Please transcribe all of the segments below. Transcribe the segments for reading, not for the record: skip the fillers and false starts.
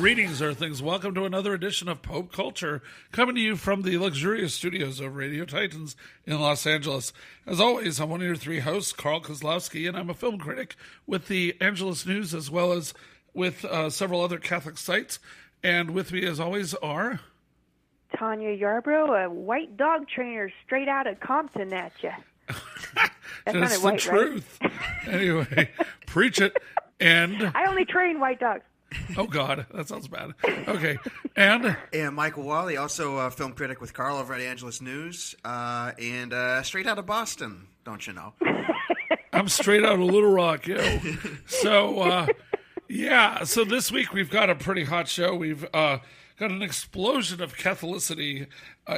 Greetings, Earthlings. Welcome to another edition of Pope Culture, coming to you from the luxurious studios of Radio Titans in Los Angeles. As always, I'm one of your three hosts, Carl Kozlowski, and I'm a film critic with the Angeles News as well as with several other Catholic sites. And with me, as always, are... Tanya Yarbrough, a white dog trainer straight out of Compton at you. That's the truth. Right? Anyway, preach it. And I only train white dogs. Oh, God, that sounds bad. Okay, and Michael Wally, also a film critic with Carl over at Angeles News, and straight out of Boston, don't you know? I'm straight out of Little Rock, yo. So, so this week we've got a pretty hot show. We've got an explosion of Catholicity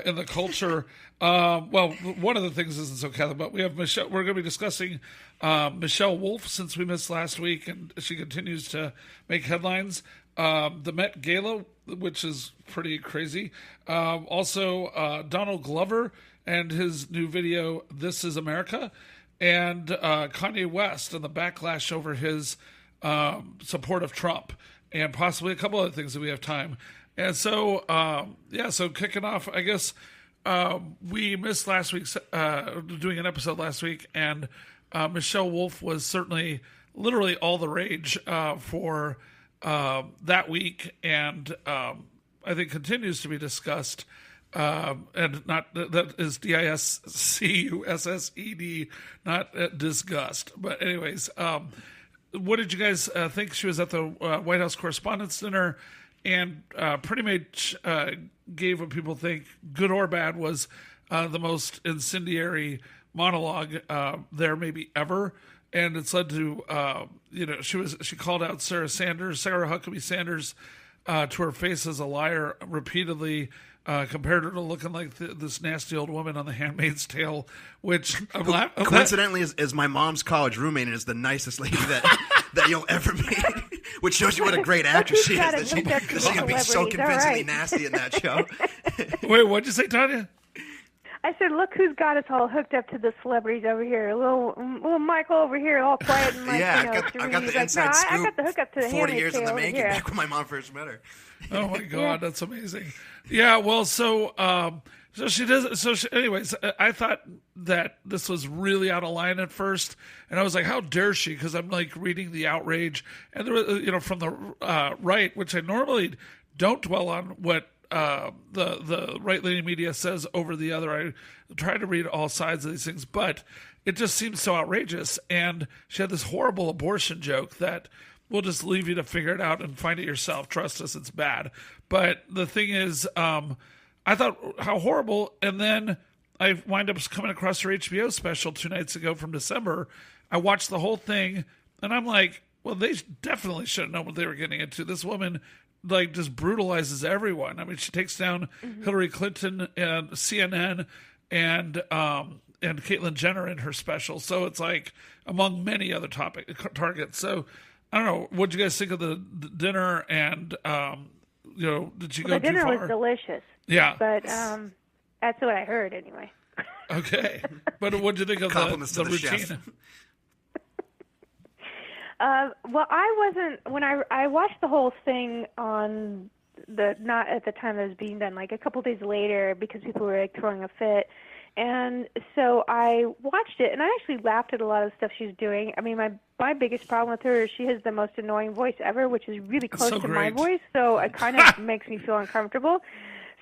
in the culture. Well, one of the things isn't so Catholic, but we have Michelle. We're going to be discussing Michelle Wolf since we missed last week, and she continues to make headlines. The Met Gala, which is pretty crazy. Also, Donald Glover and his new video, This Is America, and Kanye West and the backlash over his support of Trump, and possibly a couple other things that we have time. And so, so kicking off, I guess we missed last week's, doing an episode last week, and Michelle Wolf was certainly literally all the rage for that week, and I think continues to be discussed, and not, that is DISCUSSED, not disgust. But anyways, what did you guys think? She was at the White House Correspondents' Dinner, and pretty much gave what people think, good or bad, was the most incendiary monologue there maybe ever. And it's led to, she called out Sarah Huckabee Sanders, to her face as a liar repeatedly, compared her to looking like this nasty old woman on The Handmaid's Tale, which coincidentally is my mom's college roommate and is the nicest lady that you'll ever meet, which shows you what a great actress she is. That she can be so convincingly nasty in that show. Wait, what'd you say, Tanya? I said, look who's got us all hooked up to the celebrities over here. Little Michael over here, all quiet and I got the inside scoop. I got the hookup to the 40 years in the making here. back when my mom first met her. Oh my God, that's amazing. Yeah, well, so she does. So anyways, I thought that this was really out of line at first, and I was like, "How dare she?" Because I'm like reading the outrage, and there was, from the right, which I normally don't dwell on what the right-leaning media says over the other. I try to read all sides of these things, but it just seems so outrageous. And she had this horrible abortion joke that we'll just leave you to figure it out and find it yourself. Trust us, it's bad. But the thing is, I thought, how horrible. And then I wind up coming across her HBO special 2 nights ago from December. I watched the whole thing, and I'm like, well, they definitely should have known what they were getting into. This woman, just brutalizes everyone. I mean, she takes down Hillary Clinton and CNN and Caitlyn Jenner in her special. So it's like, among many other targets. So I don't know. What did you guys think of the dinner? And did you go too far? The dinner was delicious. Yeah, but that's what I heard anyway. Okay, but what did you think of the routine? Chef. Well, I wasn't, when I watched the whole thing on not at the time it was being done, like a couple days later, because people were like throwing a fit. And so I watched it, and I actually laughed at a lot of the stuff she's doing. I mean, my biggest problem with her is she has the most annoying voice ever, which is really close to my voice, so it kind of makes me feel uncomfortable.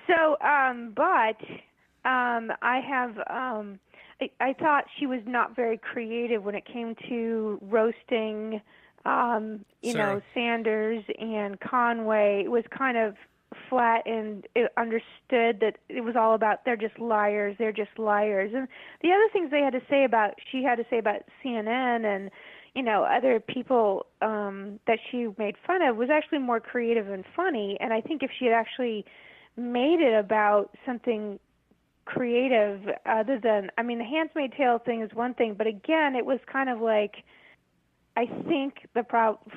So, I thought she was not very creative when it came to roasting, Sanders and Conway. It was kind of flat, and it understood that it was all about they're just liars. And the other things she had to say about CNN and other people that she made fun of was actually more creative and funny. And I think if she had actually made it about something creative other than, the Handmaid's Tale thing is one thing, but again, it was kind of like, I think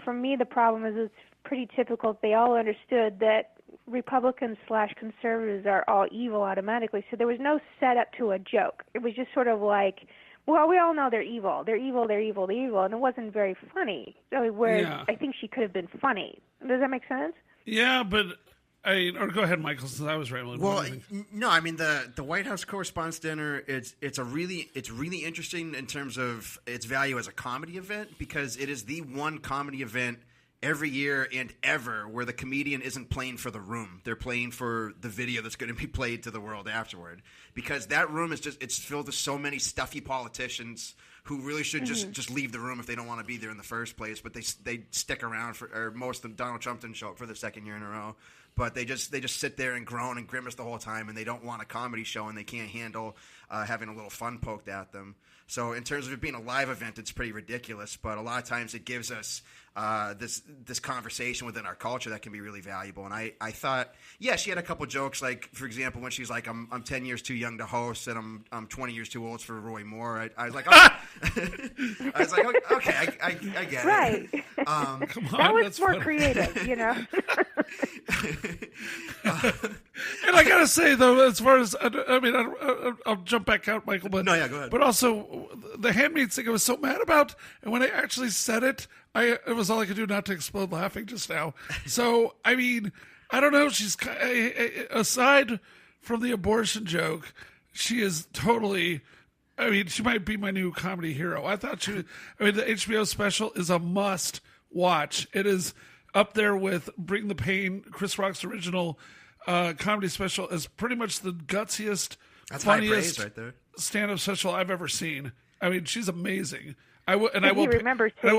for me the problem is it's pretty typical. They all understood that Republicans/conservatives are all evil automatically, so there was no setup to a joke. It was just sort of like, well, we all know they're evil, and it wasn't very funny. So whereas I think she could have been funny. Does that make sense? Yeah, but or go ahead, Michael, since I was rambling. Well, no, I mean the White House Correspondents' Dinner. It's really interesting in terms of its value as a comedy event, because it is the one comedy event every year and ever where the comedian isn't playing for the room. They're playing for the video that's going to be played to the world afterward. Because that room is it's filled with so many stuffy politicians who really should just leave the room if they don't want to be there in the first place. But they stick around or most of them. Donald Trump didn't show up for the second year in a row. But they just sit there and groan and grimace the whole time, and they don't want a comedy show, and they can't handle having a little fun poked at them. So in terms of it being a live event, it's pretty ridiculous. But a lot of times it gives us this conversation within our culture that can be really valuable. And I thought, yeah, she had a couple jokes, like, for example, when she's like, I'm 10 years too young to host, and I'm 20 years too old for Roy Moore. I was like, oh. I was like, okay, I get it. Right. Come on, that was that's more funny. creative, you know. And I gotta say though, as far as I'll jump back out, Michael. But No, yeah, go ahead. But also the Handmaid's thing, I was so mad about, and when I actually said it, it was all I could do not to explode laughing just now. So I mean, I don't know. She's aside from the abortion joke, she is totally. I mean, she might be my new comedy hero. I thought the HBO special is a must watch. It is up there with Bring the Pain, Chris Rock's original comedy special, is pretty much the gutsiest, funniest right there. stand-up special I've ever seen. I mean, she's amazing. I will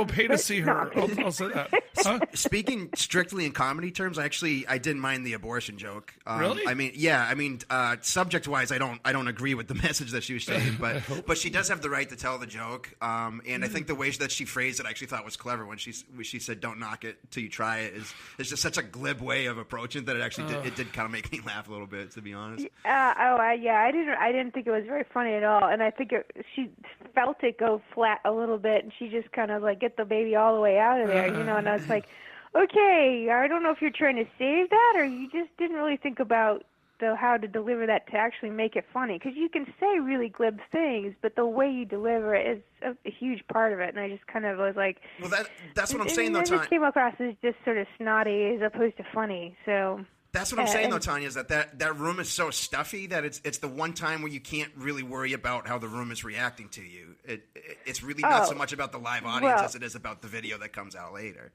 pay to see her. I'll say that. Huh? Speaking strictly in comedy terms, I didn't mind the abortion joke. Really? I mean, subject-wise, I don't agree with the message that she was saying, but she does have the right to tell the joke. And I think the way that she phrased it, I actually thought was clever when she said, "Don't knock it till you try it." Is just such a glib way of approaching it that it actually did kind of make me laugh a little bit, to be honest. I didn't think it was very funny at all, and I think she felt it go flat a little bit, and she just kind of like get the baby all the way out of there, you know. And I was like, okay, I don't know if you're trying to save that or you just didn't really think about how to deliver that to actually make it funny, because you can say really glib things, but the way you deliver it is a huge part of it. And I just kind of was like, well, that's what I'm saying though, Tanya. It just came across as just sort of snotty as opposed to funny. So that's what I'm saying though, Tanya, is that room is so stuffy that it's the one time where you can't really worry about how the room is reacting to you. It's really not so much about the live audience as it is about the video that comes out later.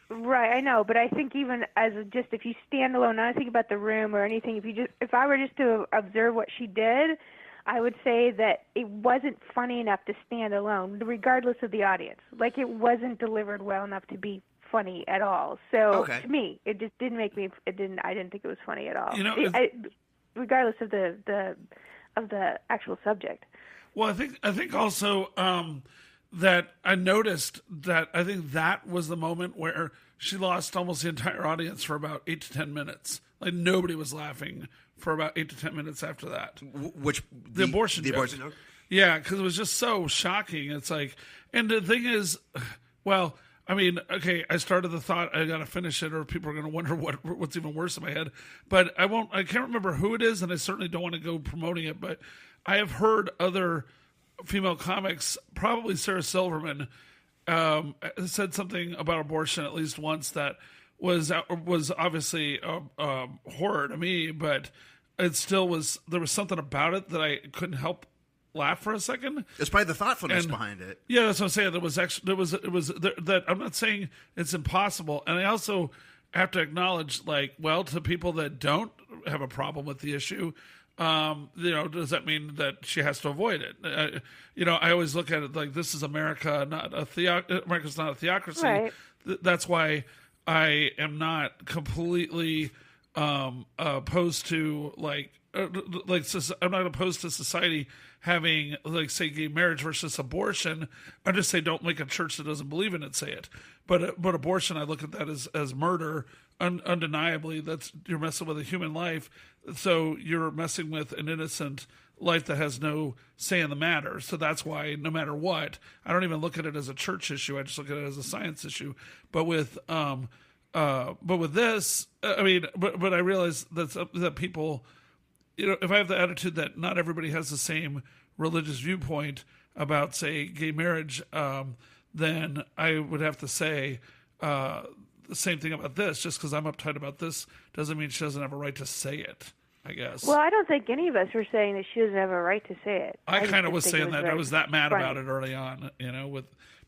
Right, I know, but I think even if you stand alone, not think about the room or anything, if I were just to observe what she did, I would say that it wasn't funny enough to stand alone, regardless of the audience. Like, it wasn't delivered well enough to be funny at all. So to me, it just didn't make me. I didn't think it was funny at all. You know, regardless of the actual subject. Well, I think also that I noticed that I think that was the moment where she lost almost the entire audience for about 8 to 10 minutes. Like, nobody was laughing for about 8 to 10 minutes after that. The abortion joke? Yeah, because it was just so shocking. It's like, and the thing is, well, I mean, okay, I started the thought I got to finish it, or people are going to wonder what's even worse in my head. But I can't remember who it is, and I certainly don't want to go promoting it. But I have heard other female comics, probably Sarah Silverman, said something about abortion at least once that was obviously horror to me, but it still was. There was something about it that I couldn't help laugh for a second. It's probably the thoughtfulness behind it. Yeah, that's what I'm saying. That I'm not saying it's impossible, and I also have to acknowledge, like, well, to people that don't have a problem with the issue, does that mean that she has to avoid it? I always look at it like, this is America, America's not a theocracy. Right. That's why I am not completely opposed to I'm not opposed to society having, like, say, gay marriage versus abortion. I just say don't make a church that doesn't believe in it say it. But abortion, I look at that as murder. Undeniably, you're messing with a human life. So you're messing with an innocent life that has no say in the matter. So that's why, no matter what, I don't even look at it as a church issue. I just look at it as a science issue. But with this, but I realize that people, if I have the attitude that not everybody has the same religious viewpoint about, say, gay marriage, then I would have to say the same thing about this. Just because I'm uptight about this doesn't mean she doesn't have a right to say it, I guess. Well, I don't think any of us were saying that she doesn't have a right to say it. I kind of was think saying that. I was that mad funny. about it early on,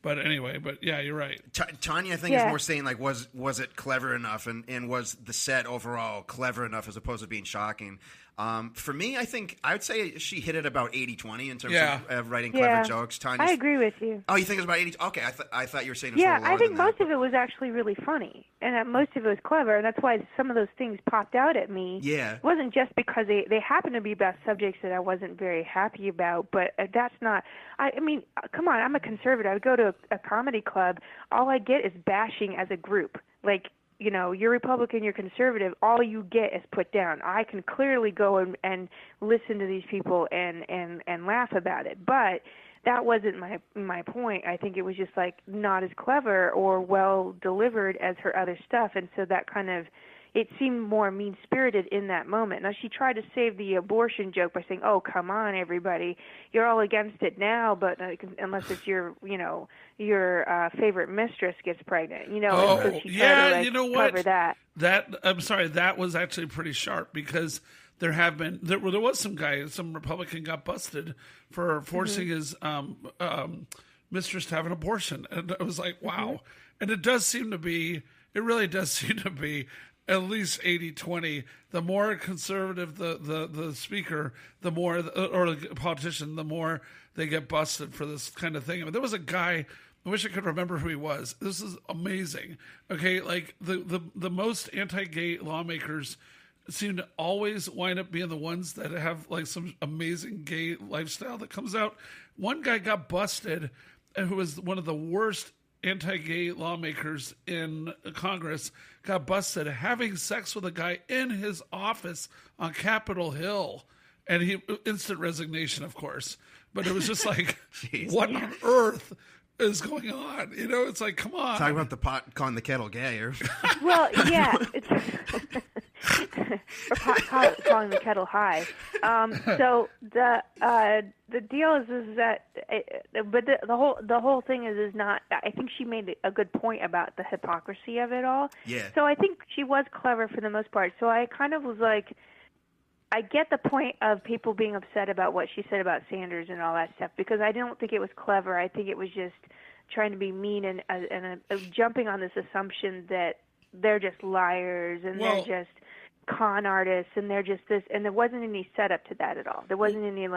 but anyway, but yeah, you're right. Tanya, I think, is more saying, like, was it clever enough, and was the set overall clever enough as opposed to being shocking? For me, I think I would say she hit it about 80-20 in terms of writing clever jokes. Tanya, I agree with you. Oh, you think it was about 80? Okay, I thought you were saying it was Yeah, a little lower I think than most that, of it was actually really funny, and that most of it was clever, and that's why some of those things popped out at me. Yeah. It wasn't just because they happened to be about subjects that I wasn't very happy about, but that's not... I mean, come on, I'm a conservative. I go to a comedy club. All I get is bashing as a group. Like, you know, you're Republican, you're conservative, all you get is put down. I can clearly go and listen to these people and laugh about it. But that wasn't my point. I think it was just like not as clever or well delivered as her other stuff. And so that kind of, it seemed more mean-spirited in that moment. Now, she tried to save the abortion joke by saying, oh, come on, everybody. You're all against it now, but unless it's your favorite mistress gets pregnant. You know, Oh, so she yeah, tried to, you know what? cover that. I'm sorry, that was actually pretty sharp because there was some Republican got busted for forcing his mistress to have an abortion. And I was like, wow. And it really does seem to be at least 80-20. The more conservative the speaker, the more, or the politician, the more they get busted for this kind of thing. I mean, there was a guy, I wish I could remember who he was. This is amazing. Okay, like the most anti-gay lawmakers seem to always wind up being the ones that have like some amazing gay lifestyle that comes out. One guy got busted, who was one of the worst anti-gay lawmakers in Congress, got busted having sex with a guy in his office on Capitol Hill, and he instant resignation, of course. But it was just like, what on earth is going on? You know, it's like, come on. Talk about the pot calling the kettle gay. Well, yeah, it's or calling the kettle high. So the deal is that, but the whole thing is not. I think she made a good point about the hypocrisy of it all. Yeah. So I think she was clever for the most part. So I kind of was like, I get the point of people being upset about what she said about Sanders and all that stuff, because I don't think it was clever. I think it was just trying to be mean and jumping on this assumption that they're just liars and they're just con artists and they're just this, and there wasn't any setup to that at all. There wasn't any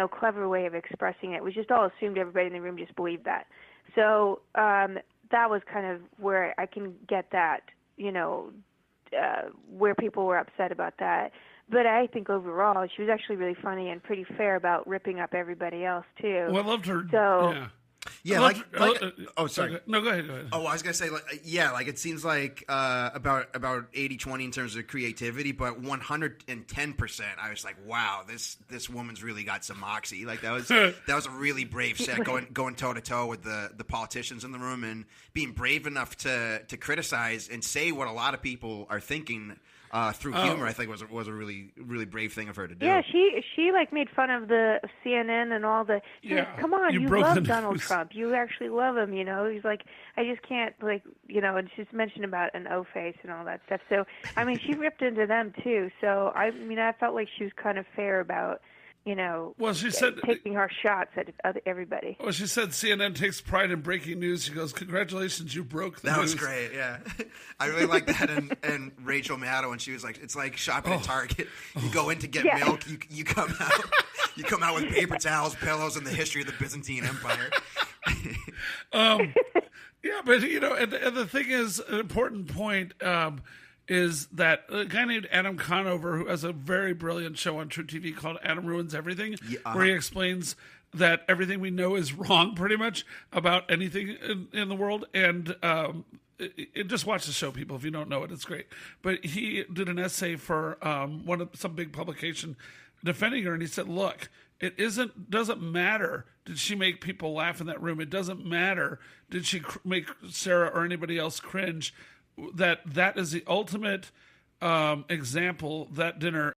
clever way of expressing it. It was just all assumed everybody in the room just believed that. So that was kind of where I can get that, where people were upset about that. But I think overall she was actually really funny and pretty fair about ripping up everybody else too. Well, I loved her. So, yeah, oh, sorry. No, go ahead. Oh, I was gonna say, it seems like about 80-20 in terms of creativity, but 110%. I was like, wow, this woman's really got some moxie. Like that was a really brave set, going toe to toe with the politicians in the room and being brave enough to criticize and say what a lot of people are thinking. Through humor, I think was a really, really brave thing of her to do. Yeah, she made fun of the CNN and all the. Come on, you love Donald Trump. You actually love him. He's like, I just can't and she's mentioned about an O face and all that stuff. So I mean, she ripped into them too. So I felt like she was kind of fair about. Well, she said taking her shots at everybody. Well, she said CNN takes pride in breaking news. She goes, "Congratulations, you broke the news." That was great. Yeah, I really like that. And Rachel Maddow, and she was like, "It's like shopping at Target. You go in to get milk. You come out. You come out with paper towels, pillows, and the history of the Byzantine Empire." Yeah, but and the thing is, an important point. Is that a guy named Adam Conover, who has a very brilliant show on True TV called Adam Ruins Everything, where he explains that everything we know is wrong pretty much about anything in the world. And just watch the show, people, if you don't know it. It's great. But he did an essay for some big publication defending her, and he said, look, doesn't matter did she make people laugh in that room. It doesn't matter did she make Sarah or anybody else cringe. That is the ultimate example, that dinner